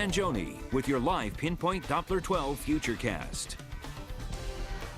Mangione with your live Pinpoint Doppler 12 Futurecast.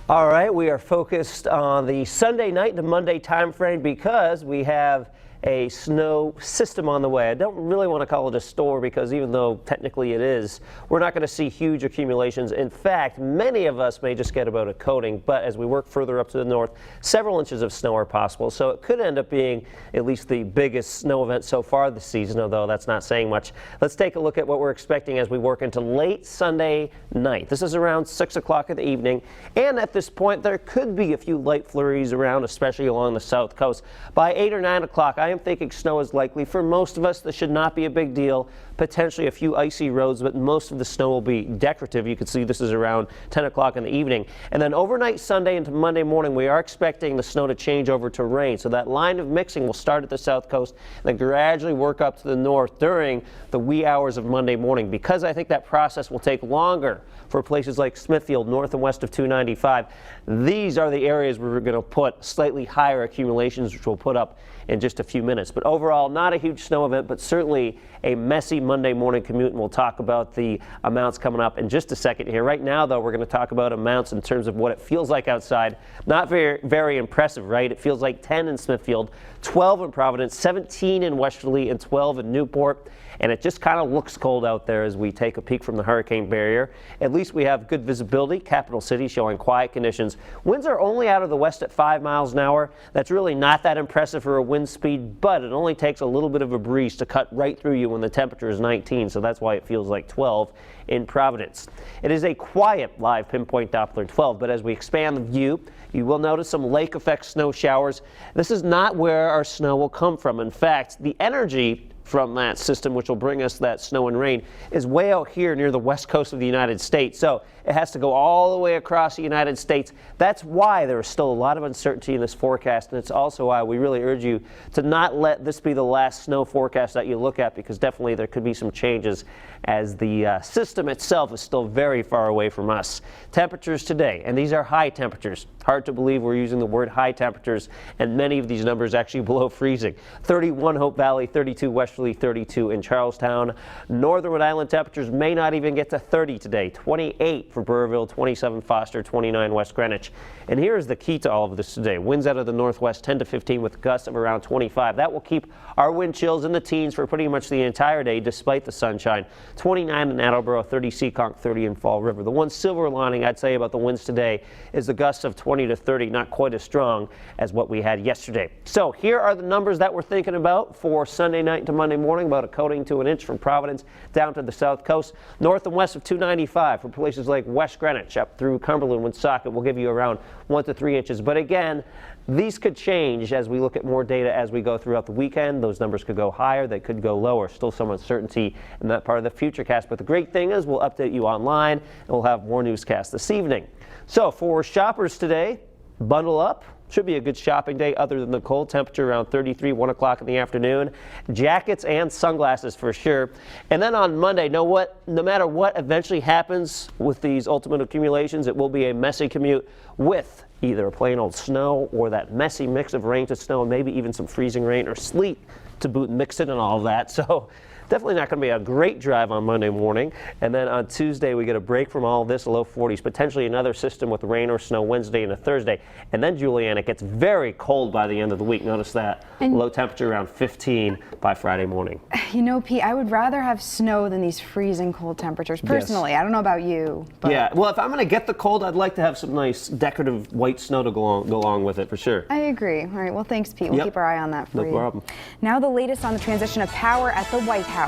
All right, we are focused on the Sunday night to Monday time frame because we have a snow system on the way. I don't really want to call it a store because even though technically it is, we're not going to see huge accumulations. In fact, many of us may just get about a coating, but as we work further up to the north, several inches of snow are possible. So it could end up being at least the biggest snow event so far this season, although that's not saying much. Let's take a look at what we're expecting as we work into late Sunday night. This is around 6 o'clock in the evening, and at this point there could be a few light flurries around, especially along the south coast. By 8 or 9 o'clock, I am thinking snow is likely. For most of us, this should not be a big deal. Potentially a few icy roads, but most of the snow will be decorative. You can see this is around 10 o'clock in the evening. And then overnight Sunday into Monday morning, we are expecting the snow to change over to rain. So that line of mixing will start at the south coast and then gradually work up to the north during the wee hours of Monday morning. Because I think that process will take longer for places like Smithfield, north and west of 295. These are the areas where we're going to put slightly higher accumulations, which we'll put up in just a few minutes. But overall, not a huge snow event, but certainly a messy Monday morning commute, and we'll talk about the amounts coming up in just a second here. Right now, though, we're going to talk about amounts in terms of what it feels like outside. Not very impressive, right? It feels like 10 in Smithfield, 12 in Providence, 17 in Westerly, and 12 in Newport. And it just kind of looks cold out there as we take a peek from the hurricane barrier. At least we have good visibility. Capital City showing quiet conditions. Winds are only out of the west at 5 miles an hour. That's really not that impressive for a wind speed, but it only takes a little bit of a breeze to cut right through you when the temperature is 19, so that's why it feels like 12 in Providence. It is a quiet live Pinpoint Doppler 12, but as we expand the view, you will notice some lake effect snow showers. This is not where our snow will come from. In fact, the energy from that system, which will bring us that snow and rain, is way out here near the west coast of the United States. So it has to go all the way across the United States. That's why there is still a lot of uncertainty in this forecast, and it's also why we really urge you to not let this be the last snow forecast that you look at, because definitely there could be some changes as the system itself is still very far away from us. Temperatures today, and these are high temperatures. Hard to believe we're using the word high temperatures, and many of these numbers actually below freezing. 31 Hope Valley, 32 Westerly, 32 in Charlestown. Northern Rhode Island temperatures may not even get to 30 today. 28 for Burrville, 27 Foster, 29 West Greenwich. And here is the key to all of this today. Winds out of the northwest 10 to 15 with gusts of around 25. That will keep our wind chills in the teens for pretty much the entire day despite the sunshine. 29 in Attleboro, 30 Seekonk, 30 in Fall River. The one silver lining I'd say about the winds today is the gusts of 20 to 30, not quite as strong as what we had yesterday. So here are the numbers that we're thinking about for Sunday night to Monday morning, about a coating to an inch from Providence down to the south coast. North and west of 295 for places like West Greenwich up through Cumberland, Woonsocket will give you around 1 to 3 inches. But again, these could change as we look at more data as we go throughout the weekend. Those numbers could go higher, they could go lower. Still some uncertainty in that part of the Futurecast. But the great thing is we'll update you online and we'll have more newscasts this evening. So for shoppers today, bundle up. Should be a good shopping day other than the cold temperature around 33, 1 o'clock in the afternoon. Jackets and sunglasses for sure. And then on Monday, no matter what eventually happens with these ultimate accumulations, it will be a messy commute with either a plain old snow or that messy mix of rain to snow and maybe even some freezing rain or sleet to boot and mix it and all of that. So definitely not going to be a great drive on Monday morning. And then on Tuesday, we get a break from all of this, low 40s, potentially another system with rain or snow Wednesday and a Thursday. And then, Julianne, it gets very cold by the end of the week. Notice that. And low temperature around 15 by Friday morning. You know, Pete, I would rather have snow than these freezing cold temperatures, personally. Yes. I don't know about you. But yeah, well, if I'm going to get the cold, I'd like to have some nice decorative white snow to go along with it, for sure. I agree. All right, well, thanks, Pete. We'll keep our eye on that for you. No problem. Now the latest on the transition of power at the White House.